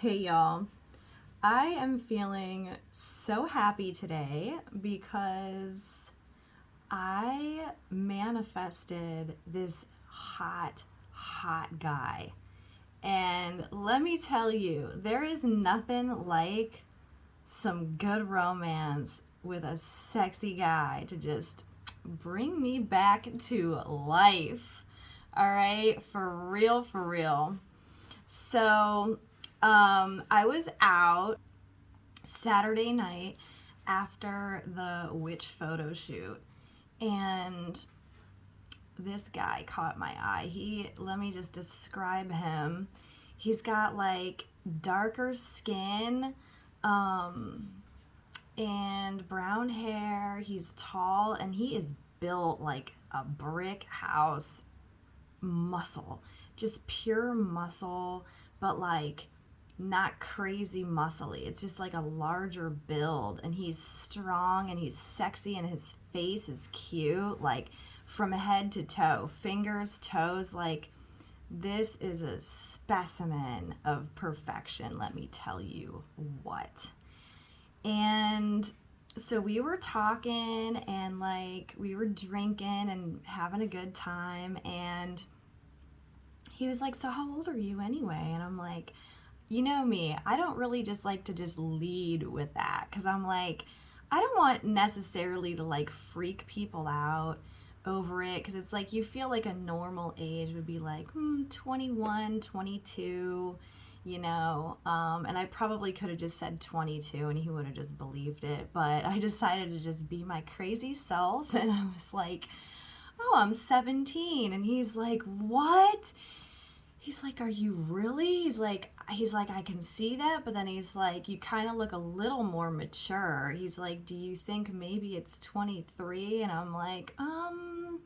Hey y'all, I am feeling so happy today because I manifested this hot guy. And let me tell you, there is nothing like some good romance with a sexy guy to just bring me back to life. All right, for real, for real. So, I was out Saturday night after the witch photo shoot, and this guy caught my eye. Let me just describe him. He's got like darker skin, um, and brown hair. He's tall, and he is built like a brick house. Muscle, just pure muscle, but like not crazy muscly. It's just like a larger build, and he's strong and he's sexy, and his face is cute, like from head to toe, fingers, toes. Like, this is a specimen of perfection, let me tell you what. And so we were talking, and like we were drinking and having a good time, and he was like, "So how old are you anyway?" And I'm like, you know me, I don't really just like to just lead with that, because I'm like, I don't want necessarily to like freak people out over it, because it's like you feel like a normal age would be like 21, 22, and I probably could have just said 22 and he would have just believed it, but I decided to just be my crazy self, and I was like, "Oh, I'm 17." And he's like, "What?" He's like, "Are you really?" He's like, "I can see that," but then he's like, "You kind of look a little more mature." He's like, "Do you think maybe it's 23?" And I'm like, um,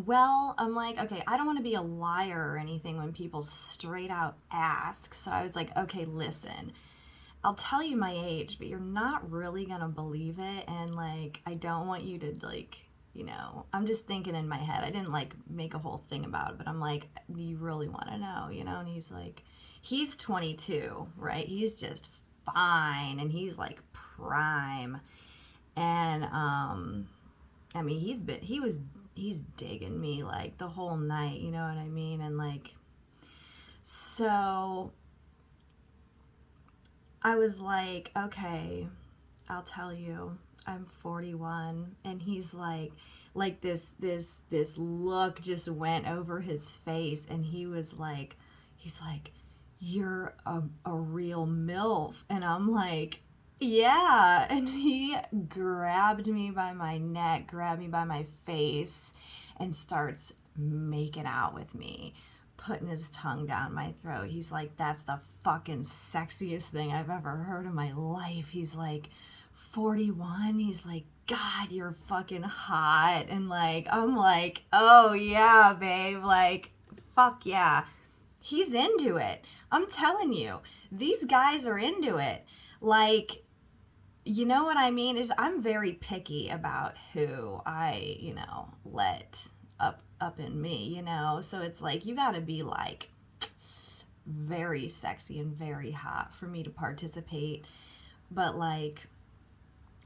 well, I'm like, okay, I don't want to be a liar or anything when people straight out ask. So I was like, "Okay, listen, I'll tell you my age, but you're not really gonna believe it, and like, I don't want you to like, I'm just thinking in my head. I didn't like make a whole thing about it, but I'm like, do you really want to know?" And he's like, he's 22, right? He's just fine, and he's like prime, and I mean, he's digging me like the whole night, you know what I mean? And like, so I was like, "Okay, I'll tell you, I'm 41." And he's like this look just went over his face, and he's like, "You're a real milf." And I'm like, "Yeah." And he grabbed me by my neck, grabbed me by my face, and starts making out with me, putting his tongue down my throat. He's like, "That's the fucking sexiest thing I've ever heard in my life." He's like, 41. He's like, "God, you're fucking hot." And like, I'm like, "Oh yeah, babe." Like, fuck yeah. He's into it. I'm telling you, these guys are into it. Like, you know what I mean? Is I'm very picky about who I, let up in me. So it's like, you got to be like very sexy and very hot for me to participate. But like,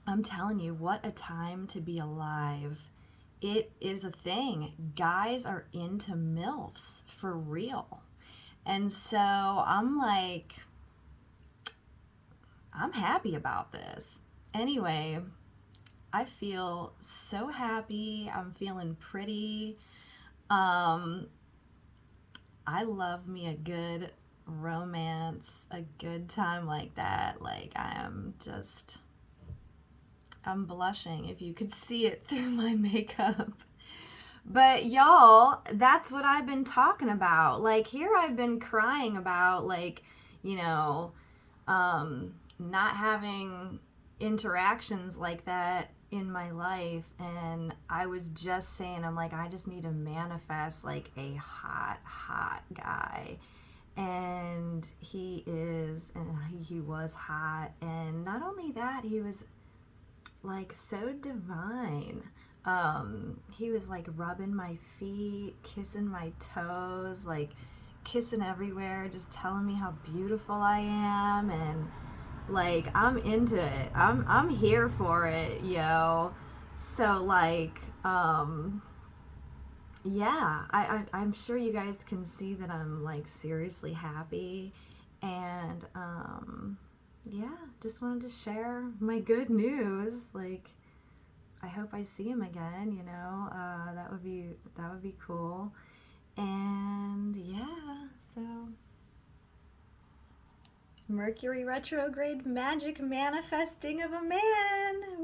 I'm telling you, what a time to be alive. It is a thing. Guys are into milfs for real. And so I'm like, I'm happy about this. Anyway, I feel so happy. I'm feeling pretty. Um, I love me a good romance, a good time like that. Like, I'm blushing if you could see it through my makeup. But y'all, that's what I've been talking about. Like, here I've been crying about, like, you know, not having interactions like that in my life. And I was just saying, I'm like, I just need to manifest like a hot guy. And he is, and he was hot. And not only that, he was like so divine. He was like rubbing my feet, kissing my toes, like kissing everywhere, just telling me how beautiful I am, and like I'm into it. I'm here for it, yo. So like yeah, I'm sure you guys can see that I'm like seriously happy, and yeah, just wanted to share my good news. Like, I hope I see him again. You know, that would be cool. And yeah, so Mercury retrograde magic manifesting of a man.